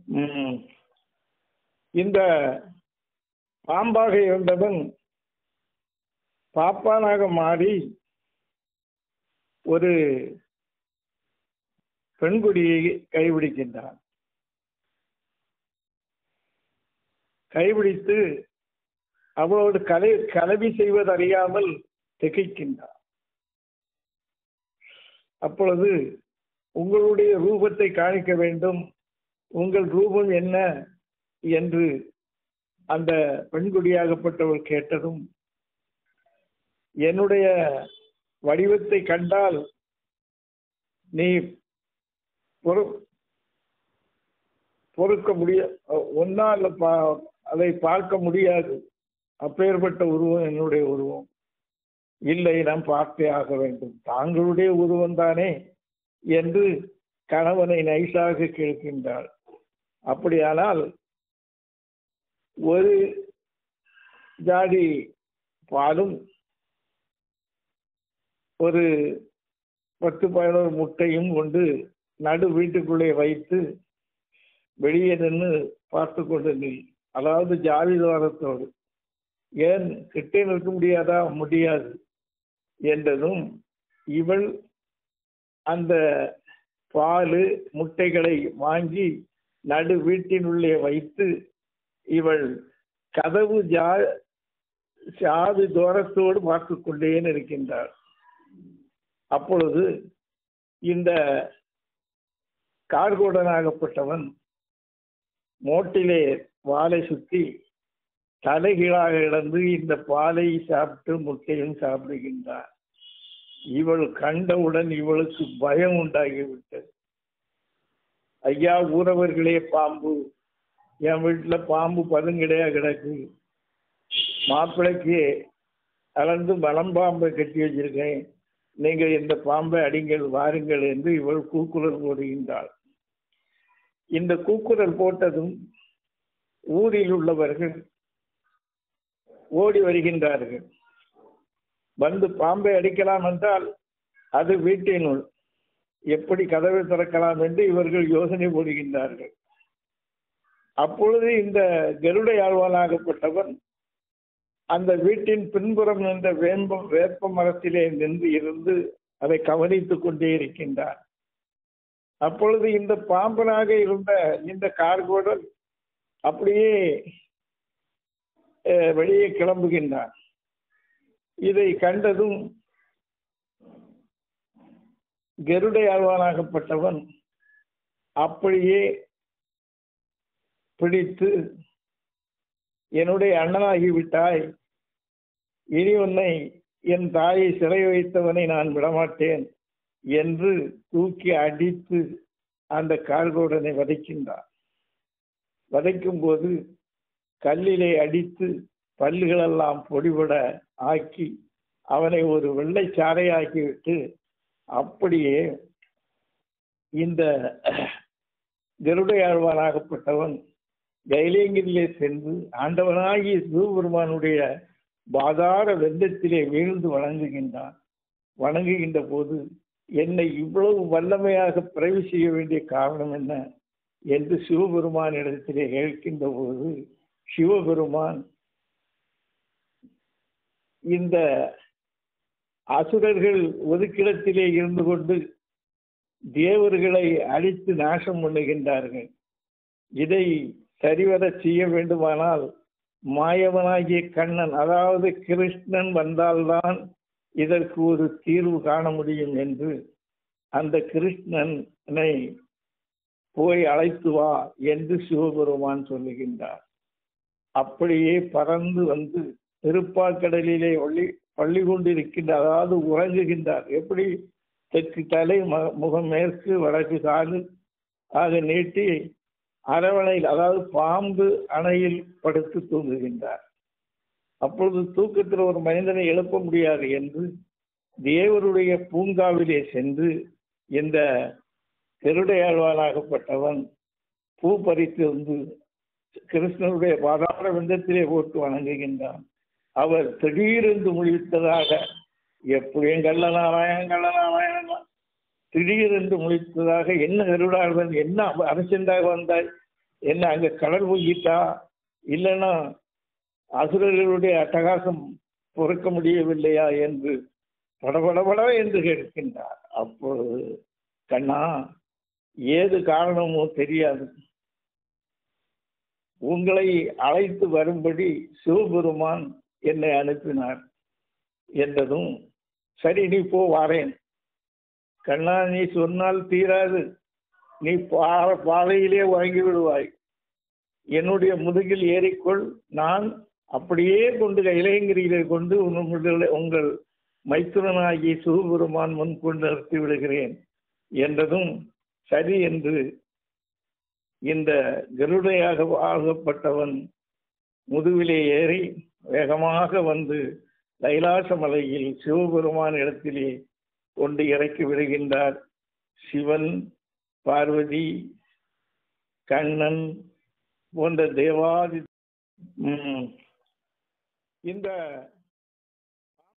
ம், இந்த பாம்பாக இருந்தவன் பாப்பானாக மாறி ஒரு பெண்குடியை கைபிடிக்கின்றான். கைபிடித்து அவளோடு கலவி செய்வதறியாமல் திகைக்கின்றான். அப்பொழுது உங்களுடைய ரூபத்தை காணிக்க வேண்டும், உங்கள் ரூபம் என்ன என்று அந்த பெண்குடியாகப்பட்டவள் கேட்டதும், என்னுடைய வடிவத்தை கண்டால் நீ பொறுக்க முடிய ஒன்னால் அதை பார்க்க முடியாது, அப்பேற்பட்ட உருவம் என்னுடைய உருவம். இல்லை, நாம் பார்த்தே ஆக வேண்டும், தாங்களுடைய உருவம் தானே என்று கணவனை நைசாக கேட்கின்றாள். அப்படியானால் ஒரு ஜாடி பாலும் ஒரு 10-11 முட்டையும் கொண்டு நடு வீட்டுக்குள்ளே வைத்து வெளியே நின்று பார்த்து கொண்டு நில், அதாவது ஜாதிவாரத்தோடு. ஏன் கிட்டே நிற்க முடியாதா? முடியாது என்றதும் இவள் அந்த பால் முட்டைகளை வாங்கி நடு வீட்டினுள்ளே வைத்து இவள் கதவு ஜாதி தோரத்தோடு பார்த்து கொண்டே இருக்கின்றாள். அப்பொழுது இந்த கார்கோடனாகப்பட்டவன் மோட்டிலே வாளை சுற்றி தலைகீழாக இழந்து இந்த பாலை சாப்பிட்டு முட்டையும் சாப்பிடுகின்றார். இவள் கண்டவுடன் இவளுக்கு பயம் உண்டாகிவிட்டது. ஐயா ஊரவர்களே, பாம்பு, என் வீட்டில் பாம்பு பதுங்கிடையா கிடக்கு, மாப்பிள்ளைக்கு கலந்து மலம்பாம்பை கட்டி வச்சிருக்கேன், நீங்கள் இந்த பாம்பை அடிங்கள், வாருங்கள் என்று இவள் கூக்குரல் போடுகின்றாள். இந்த கூக்குரல் போட்டதும் ஊரில் உள்ளவர்கள் ஓடி வருகின்றார்கள். வந்து பாம்பை அடிக்கலாம் என்றால் அது வீட்டினுள், எப்படி கதவை திறக்கலாம் என்று இவர்கள் யோசனை போடுகின்றார்கள். அப்பொழுது இந்த கருடை ஆழ்வானாகப்பட்டவன் அந்த வீட்டின் பின்புறம் நின்ற வேப்ப மரத்திலே நின்று இருந்து அதை கவனித்துக் கொண்டே இருக்கின்றார். அப்பொழுது இந்த பாம்பனாக இருந்த இந்த கார்கோடல் அப்படியே வெளியே கிளம்புகின்றான். இதை கண்டதும் கருடை ஆழ்வானாகப்பட்டவன் அப்படியே பிடித்து, என்னுடைய அண்ணனாகிவிட்டாய், இனி உன்னை என் தாயை சிறை வைத்தவனை நான் விடமாட்டேன் என்று தூக்கி அடித்து அந்த கார்கோடனை வதைக்கின்றான். வதைக்கும் போது கல்லிலே அடித்து பல்லுகளெல்லாம் பொடிபட ஆக்கி அவனை ஒரு வெள்ளை சாறையாக்கிவிட்டு அப்படியே இந்த கருடையாழ்வானாகப்பட்டவன் கைலேங்கிலே சென்று ஆண்டவனாகிய சிவபெருமானுடைய பாதார வெந்தத்திலே வீழ்ந்து வணங்குகின்றான். வணங்குகின்ற போது, என்னை இவ்வளவு வல்லமையாக பிறவி செய்ய வேண்டிய காரணம் என்ன என்று சிவபெருமானிடத்திலே கேட்கின்ற போது, சிவபெருமான் இந்த அசுரர்கள் ஒதுக்கிடத்திலே இருந்து கொண்டு தேவர்களை அழித்து நாசம் பண்ணுகின்றார்கள், இதை சரிவர செய்ய வேண்டுமானால் மாயவனாகிய கண்ணன், அதாவது கிருஷ்ணன் வந்தால்தான் இதற்கு ஒரு தீர்வு காண முடியும் என்று அந்த கிருஷ்ணனை போய் அழைத்து வா என்று சிவபெருமான் சொல்லுகின்றார். அப்படியே பறந்து வந்து திருப்பாக்கடலிலே பள்ளி கொண்டிருக்கின்ற, அதாவது உறங்குகின்றார். எப்படி தெற்கு தலை, முகம் மேற்கு, வடக்கு காது ஆக நீட்டி அரவணையில், அதாவது பாம்பு அணையில் படுத்து தூங்குகின்றார். அப்பொழுது தூக்கத்தில் ஒரு மனிதனை எழுப்ப முடியாது என்று தேவருடைய பூங்காவிலே சென்று இந்த கருடையாழ்வானாகப்பட்டவன் பூ பறித்து வந்து கிருஷ்ணனுடைய பாதார விந்தத்திலே போட்டு வணங்குகின்றான். அவர் திடீரென்று முழித்ததாக, எப்படியும் கள்ளநாராயணன் திடீரென்று முழித்ததாக, என்ன கருடாழ்வன், என்ன அரசண்டாக வந்தாய், என்ன அங்க கடல் பொங்கிட்டா, இல்லைன்னா அசுரர்களுடைய அட்டகாசம் பொறுக்க முடியவில்லையா என்று படபடபட என்று கேட்கின்றார். அப்பொழுது கண்ணா, ஏது காரணமோ தெரியாது, உங்களை அழைத்து வரும்படி சிவபெருமான் என்னை அனுப்பினார் என்றதும், சரி நீ போ, வாரேன். கண்ணா, நீ சொன்னால் தீராது, நீ பாதையிலே வாங்கி விடுவாய், என்னுடைய முதுகில் ஏறிக்கொள், நான் அப்படியே கொண்டு இளையங்கிரியிலே கொண்டு உங்கள் மைத்துனனாகி சிவபெருமான் முன் கொண்டு நிறுத்தி விடுகிறேன் என்றதும், சரி என்று இந்த கருடையாக ஆகப்பட்டவன் முதுவிலே ஏறி வேகமாக வந்து கைலாச மலையில் சிவபெருமான் இடத்திலே கொண்டு இறக்கி விடுகின்றார். சிவன், பார்வதி, கண்ணன் போன்ற தேவாதி இந்த